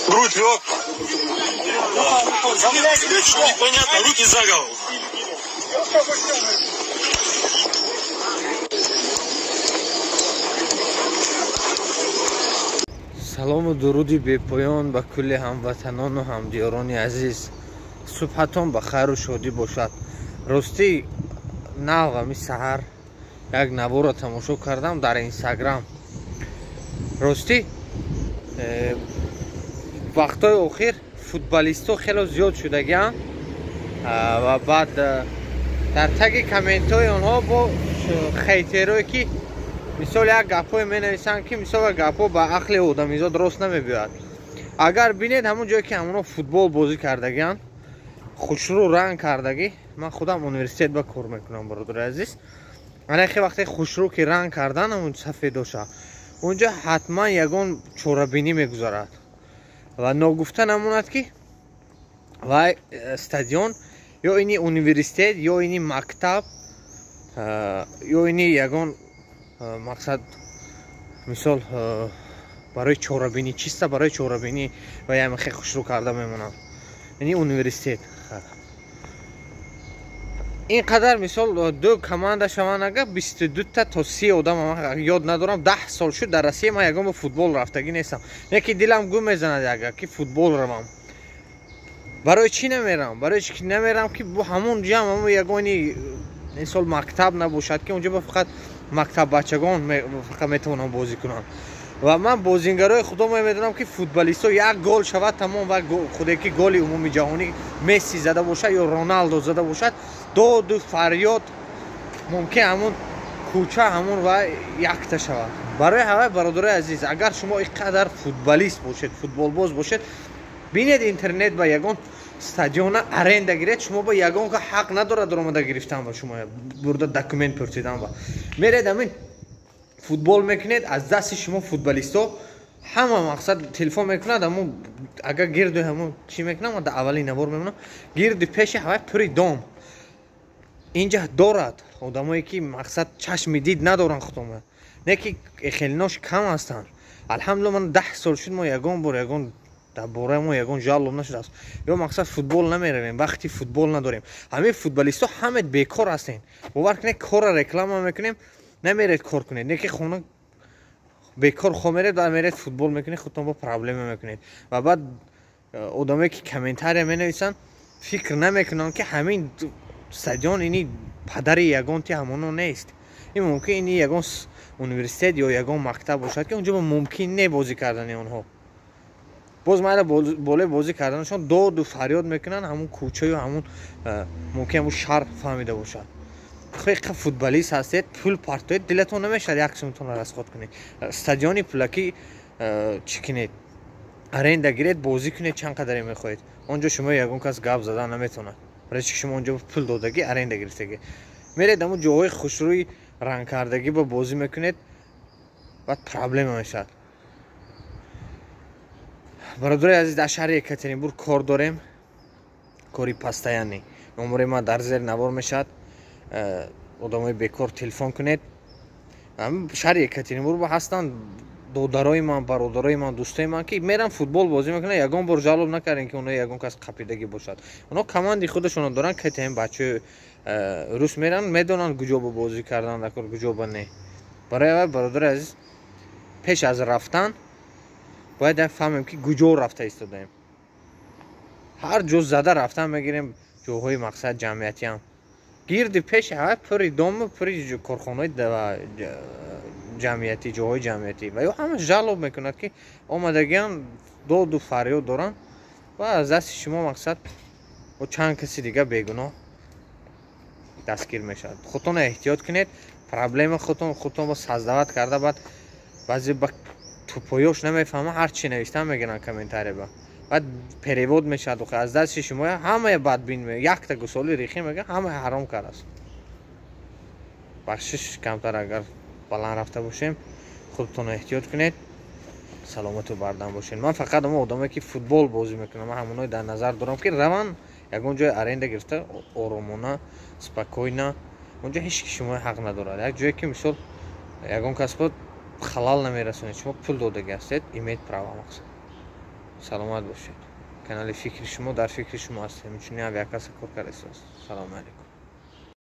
Грудь лег. Непонятно, руки за голову. салому дуруди бепоён ба кулли ҳамватанону ҳамдиёрони азиз. субҳатон ба хайру шодӣ бошад. ростӣ навғами саҳар як наворо тамошо кардам дар инстаграм. ростӣ вақтҳои охир футболистҳо хело зиёд шудагианд ва баъд дар таги комментҳои онҳо бо хейтерое ки мисол як гапҳое менависанд ки мисол гапҳо ба ақли одамизод рост намебиёяд. агар бинед ҳамон ҷое ки ҳамонҳо футбол бозӣ кардагианд, хушрӯ ранг кардагӣ, ман худам университет ба кор мекунам бародари азиз. анахи вақте хушрӯ ки ранг кардан ҳамон сафедоша, унҷа ҳатман ягон чорабинӣ мегузарад ва ногуфта намонад ки вай стадион ё ини университет ё ини мактаб ё ини ягон мақсад мисол барои чорабинӣ чиста барои чорабинӣ ва ямахе хушрӯ карда мемонад. ини университет ин қадар мисол ду команда шаванд, агар 22 та то 30 одам ёд надорам 10 сол шуд дар Россия ман ягон ба футбол рафтагӣ нестам. не ки дилам гум мезанад агар ки футбол равам. барои чӣ намерам? барои чӣ намерам ки бо ҳамон ҷамъ ҳамон ягони мисол мактаб набошад ки унҷа фақат мактаб бачагон фақат метавонанд бозӣ кунанд. ва ман бозингарои худо медонам ки футболистҳо як гол шавад тамом ва худе ки голи умуми ҷаҳонӣ Месси зада бошад ё Роналдо зада бошад, доду фарёд мумкин ҳамон кӯча ҳамон ва якта шавад. барои ҳавай бародари азиз, агар шумо ин қадар футболист бошед, футболбоз бошед, бинед интернет ба ягон стадиона аренда гиред, шумо ба ягон ҳақ надорад омада гирифтан ба шумо бурда документ пурсидан ба меред амин футбол мекунед аз дасти шумо футболистҳо ҳама мақсад телефон мекунад амон агар гирду ҳамон чӣ мекунам да аввалин навор мемонам гирди пеши ҳавай пури дом инҷа дорад одамое ки мақсад чашми дид надоранд худома не ки эхелинош кам ҳастанд. алҳамдулилла ман 10 сол шуд мо ягон бор ягон дар бораи мо ягон жалоб нашудааст ё мақсад футбол намеравем, вақти футбол надорем. ҳамин футболистҳо ҳамед бекор ҳастем. бовар кунед кора реклама мекунем намеред кор кунед, не ки хона бекор хомеред ва меред футбол мекунед, худтон бо проблема мекунед. ва баъд одамое ки комментария менависанд фикр намекунанд ки ҳамин стадион ини падари ягонти ҳамоно нест. ин мумкин ини ягон университет ё ягон мактаб бошад ки унҷа мумкин не бозӣ кардани онҳо. боз майла боле бозӣ карданашон доду фарёд мекунанд ҳамон кӯчаю ҳамон мумкин ҳамон шаҳр фаҳмида бошад. хеқа футболист ҳастед, пул партоед, дилатон намешавад як сумтонро расход кунед. стадиони пулакӣ чӣ кунед? аренда гиред, бозӣ кунед чанд қадаре мехоҳед. онҷо шумо ягон кас гап задан наметавонад. барои чӣ шумо онҷо пул додагӣ аренда гирифтагӣ. меред ҳамон ҷоҳои хушрӯи рангкардагӣ ба бозӣ мекунед, баъд проблема мешавад. бародари азиз, дар шаҳри Екатеринбург кор дорем, кори постоянӣ. номери ман дар зер навор мешавад. одамои бекор телефон кунед. шаҳри Екатеринбург ҳастанд додарои ман, бародарои ман, дӯстои ман ки мерам футбол бозӣ мекунанд. ягон бор жалоб накардем ки онҳо ягон кас қапидагӣ бошад. онҳо команди худашонро доранд, КТМ бачаи рус меран, медонанд куҷо ба бозӣ кардан дакор, куҷо ба не. барои ҳавай бародари азиз, пеш аз рафтан бояд фаҳмем ки куҷо рафта истодаем. ҳар ҷо зада рафтан мегирем, ҷоҳои мақсад ҷамъиятиам гирди пеши ҳавай пури дому пури корхонаҳои ҷамъиятӣ, ҷоҳои ҷамъиятӣ ва ё ҳама жалоб мекунад ки омадагиам доду фарёд доранд ва аз дасти шумо мақсад бо чанд каси дига бегуноҳ дастгир мешавад. худтон эҳтиёт кунед. проблема худтон ба саздават карда баъд баъзе ба тупоёш намефаҳмад, ҳар чӣ навистан мегиранд комментария ба баъд перевод мешавад. аз дасти шумо ҳамаи бадбин якта гусоли рихӣ мегӯяд, ҳамаи ҳаром кар аст. бахшиш камтар агар баланд рафта бошем, худтон эҳтиёт кунед, саломату бардам бошед. ман фақат ҳамон одамое ки футбол бозӣ мекунанд, ман ҳамонои дар назар дорам ки раванд ягон ҷои аренда гирифта оромона спокойна онҷо ҳеҷ ки шумо ҳақ надорад. Як ҷое ки мисол ягон касбо халал намерасонед, шумо пул додаги ҳастед, имед права мақсад. Саломат бошед. Канали фикри шумо дар фикри шумо ҳастем. Мечунем авиакасса кор кардем. Салом алейкум.